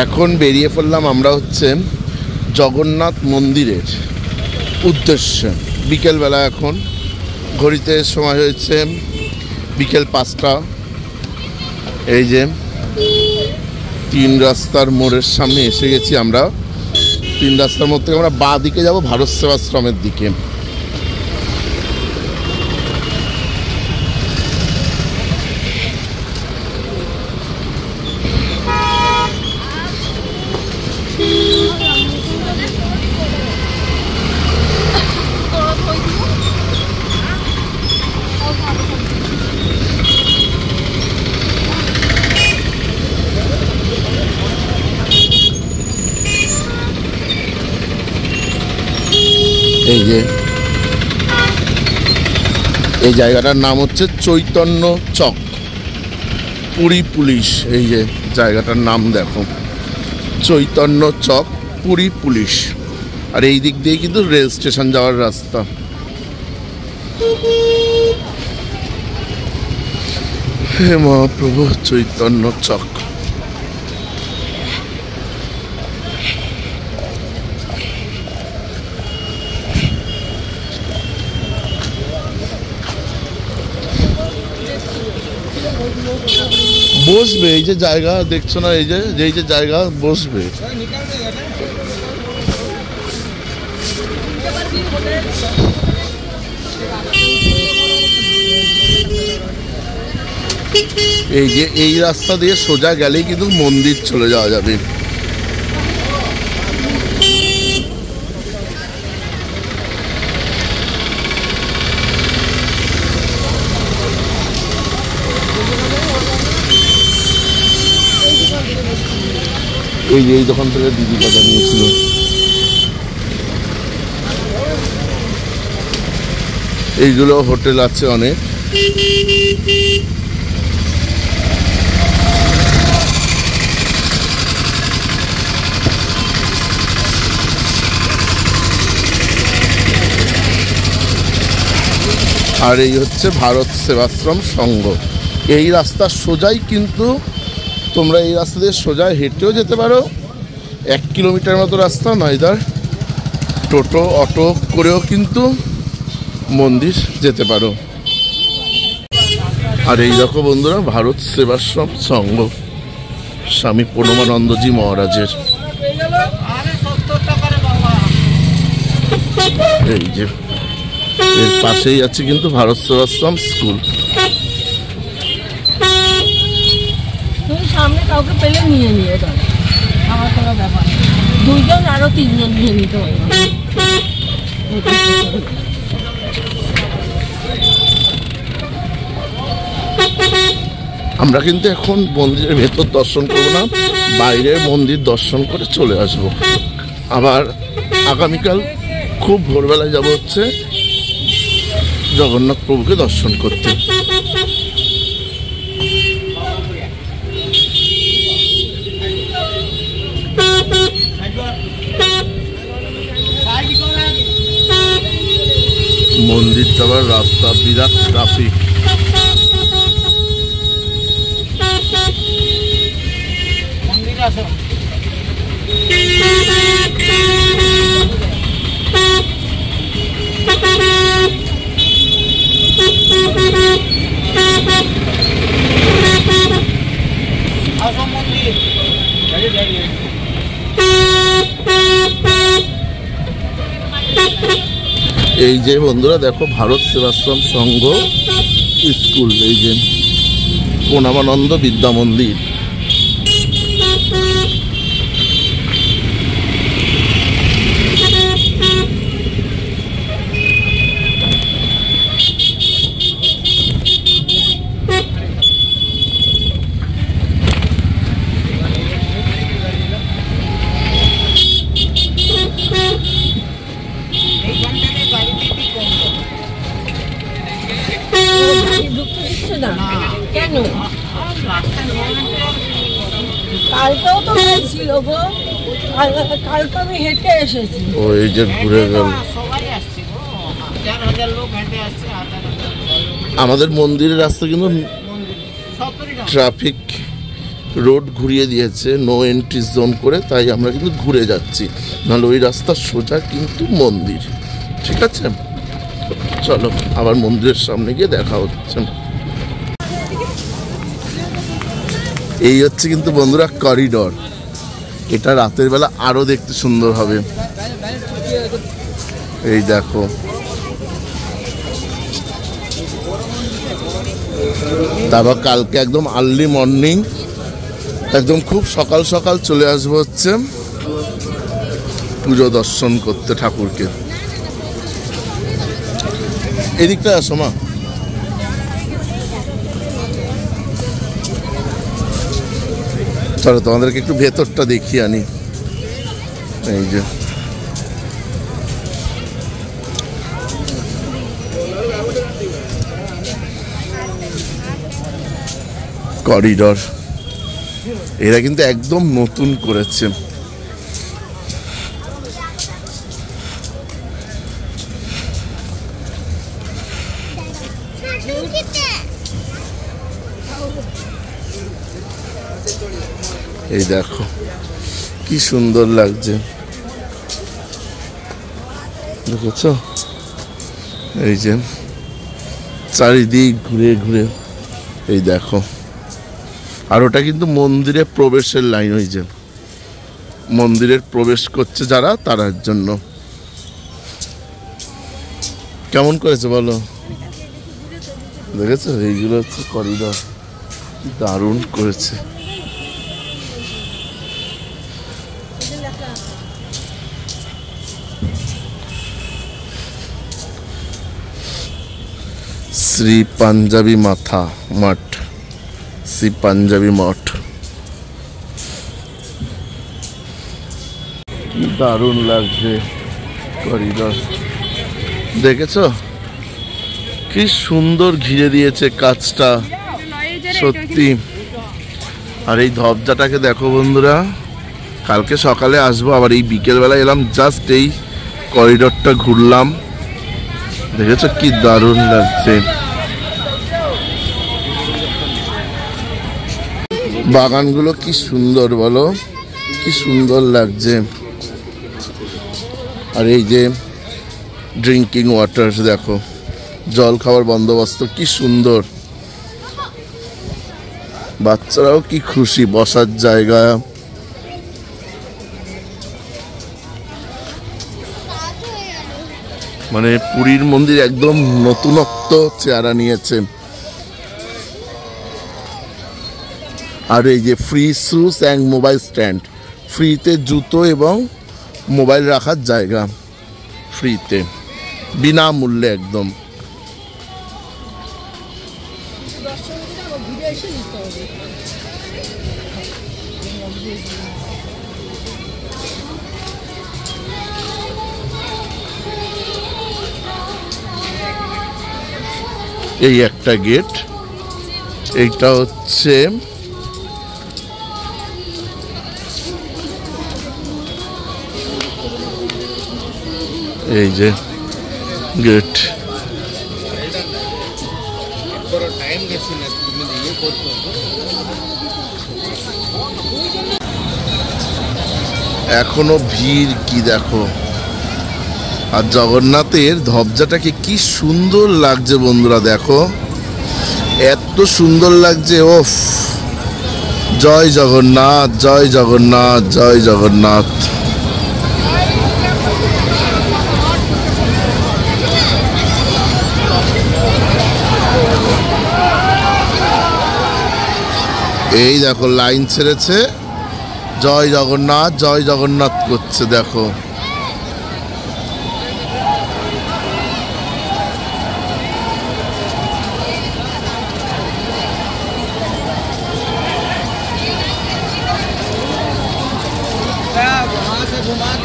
এখন বেরিয়ে পড়লাম আমরা হচ্ছে জগন্নাথ মন্দিরের উদ্দেশ্যে। বিকেলবেলা এখন ঘড়িতে সময় হয়েছে বিকেল 5টা। এই যে 3 রাস্তার মোড়ের সামনে এসে গেছি আমরা। 3 রাস্তার মোড় থেকে আমরা বাঁ দিকে যাব ভারত সেবাশ্রমের দিকে। এই জায়গাটার নাম হচ্ছে চৈতন্য চক, পুরী পুলিশ। এই যে জায়গাটার নাম দেখো, চৈতন্য চক, পুরী পুলিশ। আর এই দিক দিয়ে কিন্তু রেল স্টেশন যাওয়ার রাস্তা। হে মহাপ্রভু, চৈতন্য চক। বসবে এই যে জায়গা দেখছো না, এই যে জায়গা বসবে। এই যে এই রাস্তা দিয়ে সোজা গেলেই কিন্তু মন্দির চলে যাওয়া যাবে। এই দোকান থেকে দিদি বাজার নিয়েছিল। এইগুলো হোটেল আছে অনেক। আর এই হচ্ছে ভারত সেবাশ্রম সংঘ। এই রাস্তা সোজাই, কিন্তু তোমরা এই রাস্তা দিয়ে সোজা হেঁটেও যেতে পারো। 1 কিলোমিটার মতো রাস্তা, নয়দার টোটো অটো করেও কিন্তু মন্দির যেতে পারো। আর এই দেখো বন্ধুরা, ভারত সেবাশ্রম সংঘ স্বামী প্রণবানন্দজি মহারাজের। এই যে এর পাশেই আছে কিন্তু ভারত সেবাশ্রম স্কুল। সামনে কাউকে পেলে নিয়ে নিয়ে যাবে, আমার কোনো ব্যাপার। 2 জন আরো 3 জন নিয়ে নিতে হবে। আমরা কিন্তু এখন মন্দিরের ভেতর দর্শন করবো না, বাইরের মন্দির দর্শন করে চলে আসবো। আবার আগামীকাল খুব ভোরবেলায় যাব হচ্ছে জগন্নাথ প্রভুকে দর্শন করতে। মন্দির যাওয়ার রাস্তা বিরাট ট্রাফিক। এই যে বন্ধুরা দেখো, ভারত সেবাশ্রম সংঘ স্কুল, এই যে প্রণবানন্দ বিদ্যা মন্দির। কেন কালকেও তো ছিল গো, কালকে আমি হেঁটে এসেছি। ও এই যে ঘুরে গেল, আমাদের মন্দিরের রাস্তা কিন্তু ট্রাফিক রোড ঘুরিয়ে দিয়েছে, নো এন্ট্রি জোন করে, তাই আমরা কিন্তু ঘুরে যাচ্ছি, নাহলে ওই রাস্তার সোজা কিন্তু মন্দির। ঠিক আছে, চলো আবার মন্দিরের সামনে গিয়ে দেখা হচ্ছে। এই হচ্ছে কিন্তু বন্ধুরা করিডর, এটা রাতের বেলা আরো দেখতে সুন্দর হবে। এই দেখো, তারপর কালকে একদম আর্লি মর্নিং, একদম খুব সকাল সকাল চলে আসবো হচ্ছে পুজো দর্শন করতে ঠাকুরকে। এদিকটা আসো মা। চলো তোমাদেরকে একটু ভেতরটা দেখিয়ে আনি। এই যে করিডর, এরা কিন্তু একদম নতুন করেছে। এই দেখো কি সুন্দর লাগছে, দেখেছো? এই যে চারিদিক ঘুরে ঘুরে, এই দেখো। আর ওটা কিন্তু মন্দিরে প্রবেশের লাইন, ওই যে মন্দিরের প্রবেশ করছে যারা, তার জন্য। কেমন করেছে বলো? দেখেছো, এইগুলো হচ্ছে করিডর, কি দারুণ করেছে। শ্রী পাঞ্জাবি মাথা মঠ, শ্রী পাঞ্জাবি মঠ, কি দারুণ লাগছে করিডর, দেখেছো কি সুন্দর ঘিরে দিয়েছে কাজটা, সত্যি। আর এই ধবজাটাকে দেখো বন্ধুরা, কালকে সকালে আসবো, আবার এই বিকেলবেলা এলাম, জাস্ট এই করিডরটা ঘুরলাম, দেখেছো কি দারুণ লাগছে। বাগানগুলো কি সুন্দর বলো, কি সুন্দর লাগছে। আর এই যে ড্রিঙ্কিং ওয়াটার, দেখো জল খাওয়ার বন্দোবস্ত কি সুন্দর, বাচ্চারাও কি খুশি, বসার জায়গা। মানে পুরীর মন্দির একদম নতুনত্ব চেহারা নিয়েছে। আর এই যে free shoes and mobile stand, ফ্রিতে জুতো এবং মোবাইল রাখার জায়গা, ফ্রিতে বিনামূল্যে একদম। এই একটা গেট, এইটা হচ্ছে এই যে গেট। এখনো ভিড় কি দেখো। আর জগন্নাথের ধবজাটাকে কি সুন্দর লাগছে বন্ধুরা, দেখো এত সুন্দর লাগছে। ওফ, জয় জগন্নাথ, জয় জগন্নাথ, জয় জগন্নাথ। এই দেখো লাইন ছেড়েছে, জয় জগন্নাথ, জয় জগন্নাথ করছে, দেখো।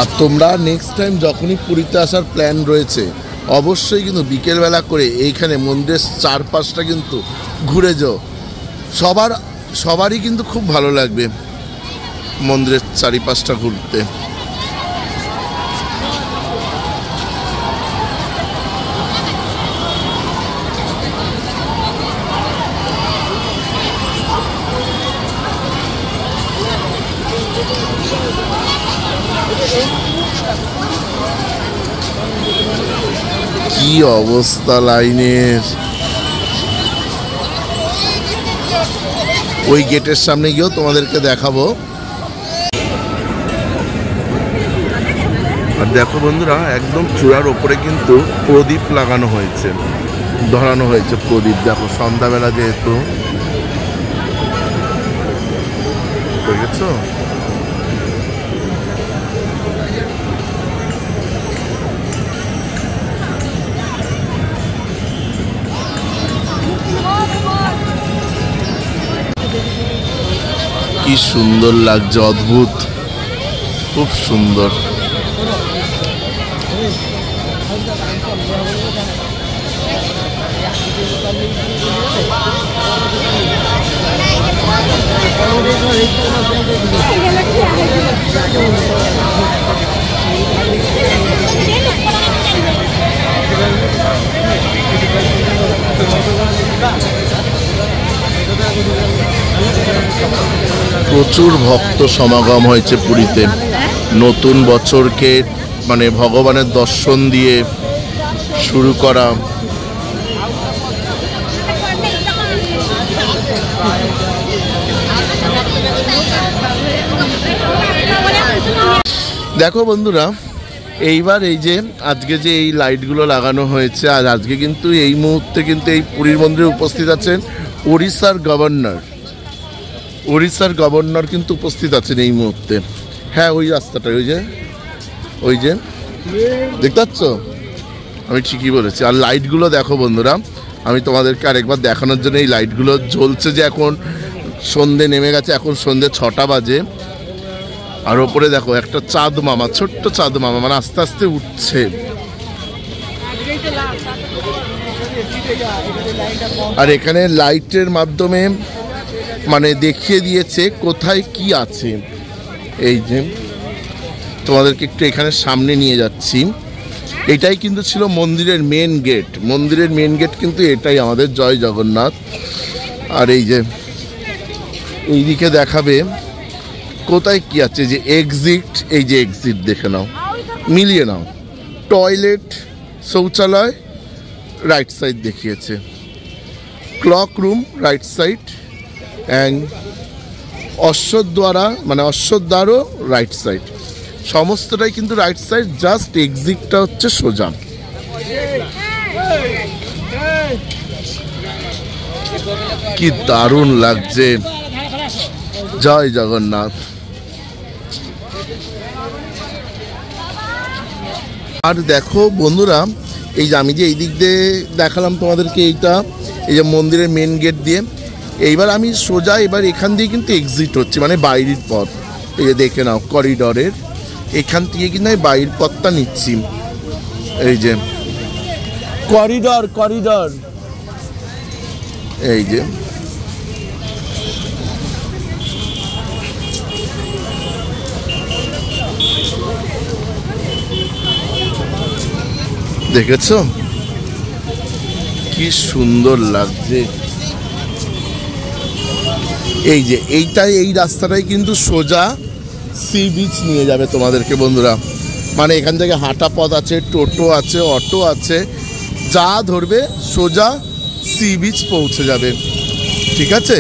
আর তোমরা নেক্সট টাইম যখনই পুরীতে আসার প্ল্যান রয়েছে, অবশ্যই কিন্তু বিকেলবেলা করে এইখানে মন্দিরের চারপাশটা কিন্তু ঘুরে যাও। সবারই কিন্তু খুব ভালো লাগবে মন্দিরের চারিপাশটা ঘুরতে। কি অবস্থা লাইনের। ওই গেটের সামনে গিয়েও তোমাদেরকে দেখাবো। আর দেখো বন্ধুরা, একদম চূড়ার ওপরে কিন্তু প্রদীপ লাগানো হয়েছে, ধরানো হয়েছে প্রদীপ। দেখো সন্ধ্যাবেলা যেহেতু, দেখেছো? কি সুন্দর লাগছে, অদ্ভুত, খুব সুন্দর। প্রচুর ভক্ত সমাগম হয়েছে পুরীতে। নতুন বছরকে মানে ভগবানের দর্শন দিয়ে শুরু করা। দেখো বন্ধুরা, এইবার এই যে আজকে যে এই লাইটগুলো লাগানো হয়েছে, আর আজকে কিন্তু এই মুহূর্তে কিন্তু এই পুরীর মন্দিরে উপস্থিত আছেন ওড়িশার গভর্নর কিন্তু উপস্থিত আছেন এই মুহূর্তে। হ্যাঁ, ওই রাস্তাটা, ওই যে দেখতে পাচ্ছ? আমি ঠিকই বলেছি। আর লাইটগুলো দেখো বন্ধুরা, আমি তোমাদেরকে আরেকবার দেখানোর জন্য এই লাইটগুলো জ্বলছে যে এখন সন্ধে নেমে গেছে, এখন সন্ধে 6টা বাজে। আর ওপরে দেখো একটা চাঁদ মামা, ছোট্ট চাঁদ মামা, মানে আস্তে আস্তে উঠছে। আর এখানে লাইটের মাধ্যমে মানে দেখিয়ে দিয়েছে কোথায় কি আছে। এই যে তোমাদেরকে একটু এখানে সামনে নিয়ে যাচ্ছি। এটাই কিন্তু ছিল মন্দিরের মেন গেট। মন্দিরের মেন গেট কিন্তু এটাই আমাদের, জয় জগন্নাথ। আর এই যে এইদিকে দেখাবে কোথায় কি আছে, যে এক্সিট, এই যে এক্সিট দেখে নাও, মিলিয়ে নাও। টয়লেট, শৌচালয় রাইট সাইড দেখিয়েছে, cloakroom right side, and অশ্বদ্বারা মানে অশ্বদ্বারও রাইট সাইড, সমস্তটাই কিন্তু রাইট সাইড। জাস্ট এক্সিটটা হচ্ছে সোজা। কি দারুণ লাগছে, জয় জগন্নাথ। আর দেখো বন্ধুরা, এই যে আমি যে এই দিক দিয়ে দেখালাম তোমাদেরকে, এইটা এই যে মন্দিরের মেন গেট দিয়ে, এইবার আমি সোজা এবার এখান দিয়ে কিন্তু এক্সিট হচ্ছে, মানে বাইরের পথ। এই যে দেখে নাও করিডরের এখান থেকে কিন্তু আমি বাইরের পথটা নিচ্ছি। এই যে করিডর, এই যে দেখেছো কি সুন্দর লাগছে। এই যে এই রাস্তাটাই কিন্তু সোজা সি বিচ নিয়ে যাবে তোমাদেরকে বন্ধুরা। মানে এখান থেকে হাঁটা পথ আছে, টোটো আছে, অটো আছে, যা ধরবে সোজা সি বিচ পৌঁছে যাবে। ঠিক আছে,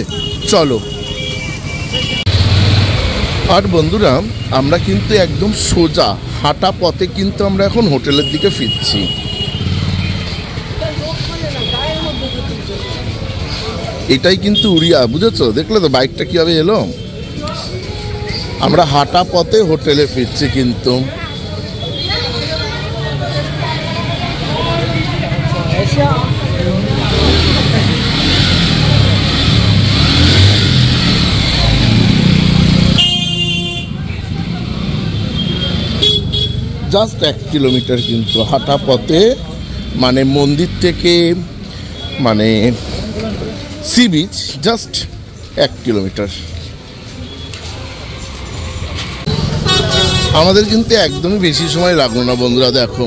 চলো। আর বন্ধুরা, আমরা কিন্তু একদম সোজা হাঁটা পথে কিন্তু আমরা এখন হোটেলের দিকে ফিরছি। এটাই কিন্তু উড়িয়া, বুঝেছো? দেখলে তো বাইকটা কিভাবে এলো। আমরা হাঁটা পথে হোটেলে ফিরছি কিন্তু। জাস্ট 1 কিলোমিটার কিন্তু হাঁটা পথে, মানে মন্দির থেকে মানে সি বিচ জাস্ট 1 কিলোমিটার। আমাদের কিন্তু একদমই বেশি সময় লাগলো না বন্ধুরা। দেখো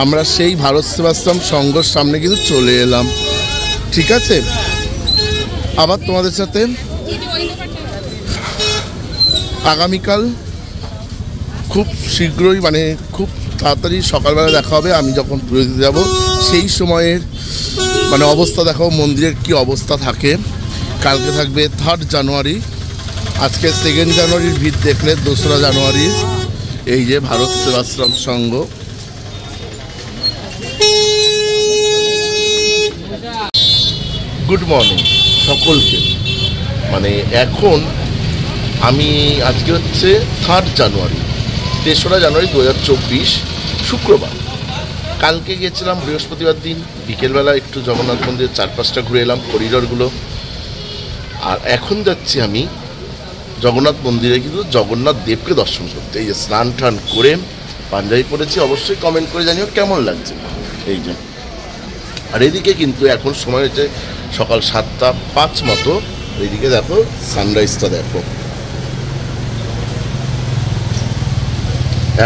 আমরা সেই ভারত সেবাশ্রম সংঘর সামনে কিন্তু চলে এলাম। ঠিক আছে, আবার তোমাদের সাথে আগামীকাল খুব শীঘ্রই, মানে খুব তাড়াতাড়ি সকালবেলা দেখা হবে। আমি যখন পুজো দিতে যাবো সেই সময়ের মানে অবস্থা দেখাবো, মন্দিরের কি অবস্থা থাকে। কালকে থাকবে 3 জানুয়ারি, আজকে 2 জানুয়ারির ভিড় দেখলে 2রা জানুয়ারি এই যে ভারত সেবাশ্রম সংঘ। গুড মর্নিং সকলকে। মানে এখন আমি আজকে হচ্ছে 3 জানুয়ারি, 3রা জানুয়ারি 2024 শুক্রবার। কালকে গিয়েছিলাম বৃহস্পতিবার দিন বিকেলবেলা একটু জগন্নাথ মন্দিরের 4-5টা ঘুরে এলাম করিডোরগুলো। আর এখন যাচ্ছি আমি জগন্নাথ মন্দিরে, কিন্তু জগন্নাথ দেবকে দর্শন করতে। এই যে স্নান টান করে পাঞ্জাবি পরেছি, অবশ্যই কমেন্ট করে জানিও কেমন লাগছে। এই যে আর এদিকে কিন্তু এখন সময় হচ্ছে সকাল 7:05 মতো। এইদিকে দেখো সানরাইজটা দেখো।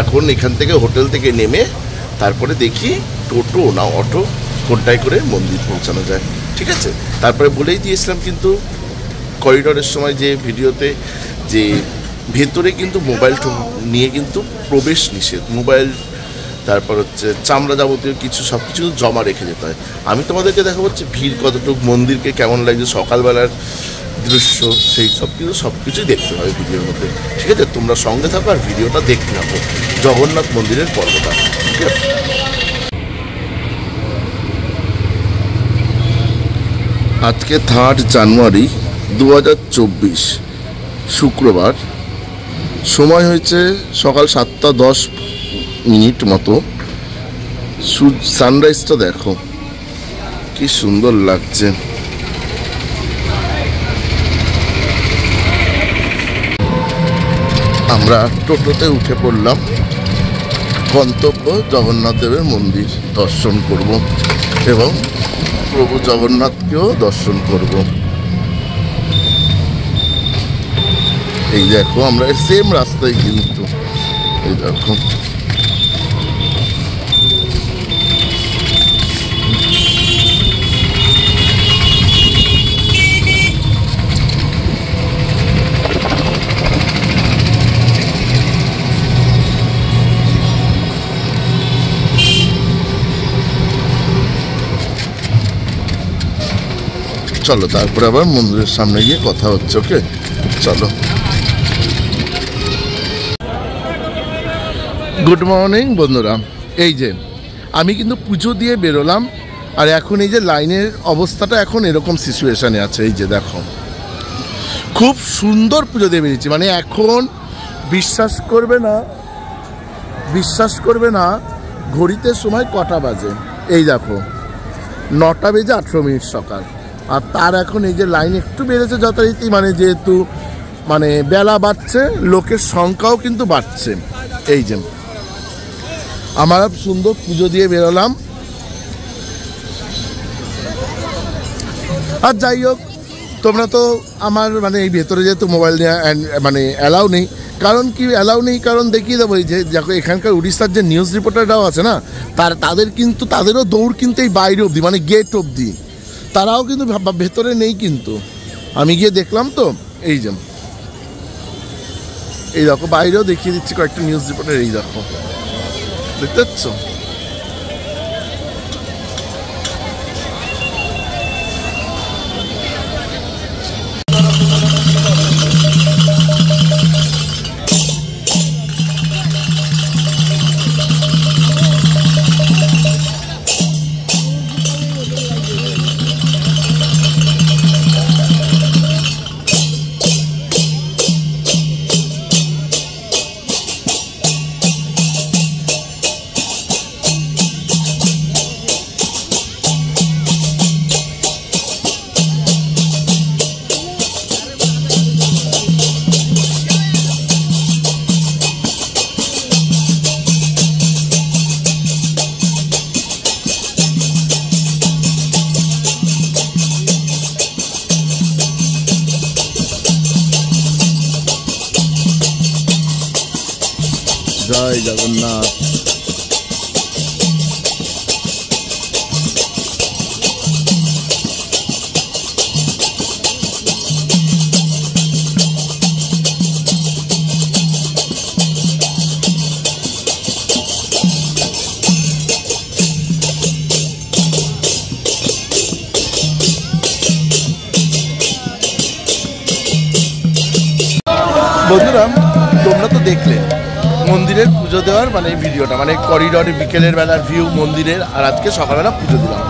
এখন এখান থেকে হোটেল থেকে নেমে তারপরে দেখি টোটো না অটো কোনটায় করে মন্দির পৌঁছানো যায়, ঠিক আছে। তারপরে বলেই দিয়েছিলাম কিন্তু করিডোরের সময় যে ভিডিওতে, যে ভেতরে কিন্তু মোবাইল নিয়ে কিন্তু প্রবেশ নিষেধ। মোবাইল, তারপর হচ্ছে চামড়া যাবতীয় কিছু সব কিছু জমা রেখে যেতে হয়। আমি তোমাদেরকে দেখাবো হচ্ছে ভিড় কতটুকু, মন্দিরকে কেমন লাগছে, সকালবেলার দৃশ্য, সেই সব কিছু সব কিছুই দেখতে হবে ভিডিওর মধ্যে, ঠিক আছে। তোমরা সঙ্গে থাকো আর ভিডিওটা দেখতে থাকো জগন্নাথ মন্দিরের পর্বটা, ঠিক আছে। আজকে 3 জানুয়ারি 2024 শুক্রবার। সময় হয়েছে সকাল 7:10 মতো। সানরাইজটা দেখো কি সুন্দর লাগছে। আমরা টোটোতে উঠে পড়লাম, গন্তব্য জগন্নাথ দেবের মন্দির দর্শন করব এবং প্রভু জগন্নাথকেও দর্শন করব। এই দেখো আমরা সেম রাস্তায়, কিন্তু এই দেখো চলো তারপরে আবার মন্দিরের সামনে গিয়ে কথা হচ্ছে। ওকে চলো। গুড মর্নিং বন্ধুরা। এই যে আমি কিন্তু পুজো দিয়ে বেরোলাম, আর এখন এই যে লাইনের অবস্থাটা এখন এরকম সিচুয়েশানে আছে। এই যে দেখো খুব সুন্দর পুজো দিয়ে বেরিয়েছি। মানে এখন বিশ্বাস করবে না ঘড়িতে সময় কটা বাজে। এই দেখো 9টা বেজে 18 সকাল। আর তার এখন এই যে লাইন একটু বেড়েছে যথারীতি, মানে যেহেতু মানে বেলা বাড়ছে লোকের সংখ্যাও কিন্তু বাড়ছে। এই যে আমরা সুন্দর পুজো দিয়ে বেরোলাম। আর যাই হোক, তোমরা তো আমার মানে এই ভেতরে যেহেতু মোবাইল নেওয়া মানে অ্যালাউ নেই, কারণ কি অ্যালাউ নেই কারণ দেখিয়ে দেবো। এই যে দেখো এখানকার উড়িষ্যার যে নিউজ রিপোর্টাররাও আছে না, তাদেরও দৌড় কিন্তু এই বাইরে অবধি, মানে গেট অবধি, তারাও কিন্তু ভেতরে নেই। কিন্তু আমি গিয়ে দেখলাম তো। এই দেখো বাইরেও দেখিয়ে দিচ্ছি কয়েকটা নিউজ রিপোর্টার। এই দেখো দেখতে পাচ্ছ। জয় জগন্নাথ। তোমরা তো দেখলে মন্দিরের পুজো দেওয়ার মানে এই ভিডিওটা, মানে করিডোরে বিকেলের বেলার ভিউ মন্দিরের, আর আজকে সকালবেলা পুজো দিলাম।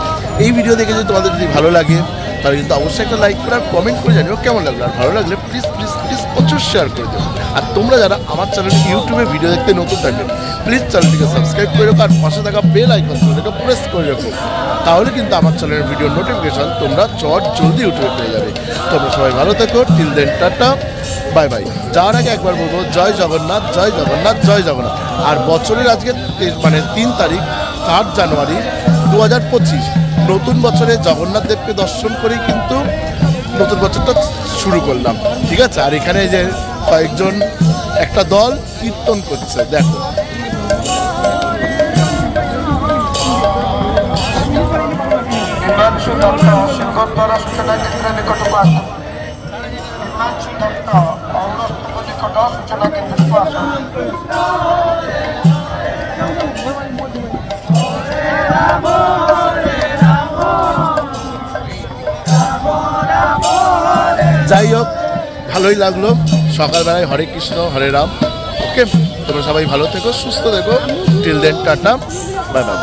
এই ভিডিও দেখে যদি তোমাদের যদি ভালো লাগে তাহলে কিন্তু অবশ্যই একটা লাইক করে আর কমেন্ট করে জানিও কেমন লাগলো, আর ভালো লাগলে প্লিজ প্লিজ প্লিজ প্রচুর শেয়ার করে দেবো। আর তোমরা যারা আমার চ্যানেলে ইউটিউবে ভিডিও দেখতে নতুন থাকবে প্লিজ চ্যানেলটিকে সাবস্ক্রাইব করে রাখো, আর পাশে থাকা বেল আইকন সেটাকে প্রেস করে রাখো, তাহলে কিন্তু আমার চ্যানেলের ভিডিও নোটিফিকেশন তোমরা জলদি ইউটিউবে পেয়ে যাবে। তোমরা সবাই ভালো থেকো, till then tata, bye bye. যাওয়ার আগে একবার বলবো জয় জগন্নাথ, জয় জগন্নাথ, জয় জগন্নাথ। আর বছরের আজকে মানে 3 তারিখ 8 জানুয়ারি 2025, নতুন বছরে জগন্নাথ দেবকে দর্শন করেই কিন্তু নতুন বছরটা শুরু করলাম, ঠিক আছে। আর এখানে যে কয়েকজন একটা দল কীর্তন করছে দেখো। যাই হোক, ভালোই লাগলো সকালবেলায় হরে কৃষ্ণ হরে রাম। ওকে, তোমরা সবাই ভালো থেকো, সুস্থ থেকো, till then tata, bye by.